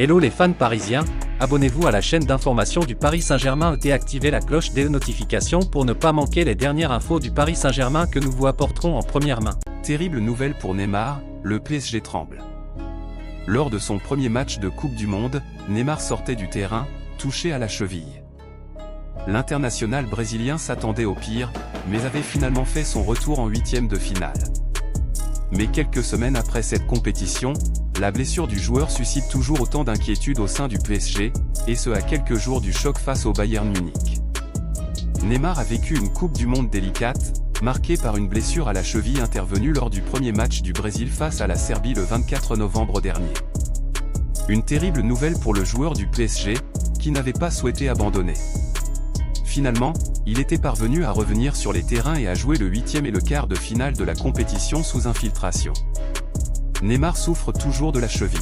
Hello les fans parisiens, abonnez-vous à la chaîne d'information du Paris Saint-Germain et activez la cloche des notifications pour ne pas manquer les dernières infos du Paris Saint-Germain que nous vous apporterons en première main. Terrible nouvelle pour Neymar, le PSG tremble. Lors de son premier match de Coupe du Monde, Neymar sortait du terrain, touché à la cheville. L'international brésilien s'attendait au pire, mais avait finalement fait son retour en huitième de finale. Mais quelques semaines après cette compétition, la blessure du joueur suscite toujours autant d'inquiétudes au sein du PSG, et ce à quelques jours du choc face au Bayern Munich. Neymar a vécu une Coupe du Monde délicate, marquée par une blessure à la cheville intervenue lors du premier match du Brésil face à la Serbie le 24 novembre dernier. Une terrible nouvelle pour le joueur du PSG, qui n'avait pas souhaité abandonner. Finalement, il était parvenu à revenir sur les terrains et à jouer le huitième et le quart de finale de la compétition sous infiltration. Neymar souffre toujours de la cheville.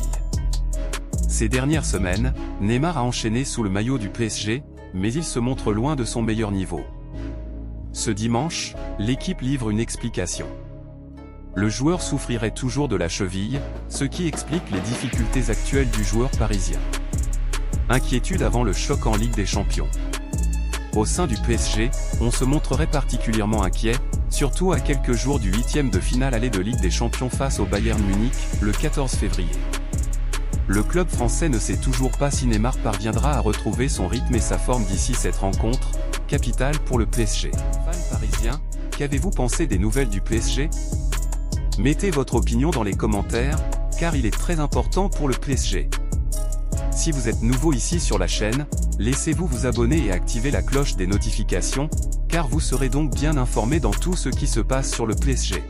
Ces dernières semaines, Neymar a enchaîné sous le maillot du PSG, mais il se montre loin de son meilleur niveau. Ce dimanche, l'équipe livre une explication. Le joueur souffrirait toujours de la cheville, ce qui explique les difficultés actuelles du joueur parisien. Inquiétude avant le choc en Ligue des Champions. Au sein du PSG, on se montrerait particulièrement inquiet, surtout à quelques jours du huitième de finale aller de Ligue des Champions face au Bayern Munich, le 14 février. Le club français ne sait toujours pas si Neymar parviendra à retrouver son rythme et sa forme d'ici cette rencontre, capitale pour le PSG. Fans parisiens, qu'avez-vous pensé des nouvelles du PSG? Mettez votre opinion dans les commentaires, car il est très important pour le PSG. Si vous êtes nouveau ici sur la chaîne, laissez-vous vous abonner et activer la cloche des notifications, car vous serez donc bien informé dans tout ce qui se passe sur le PSG.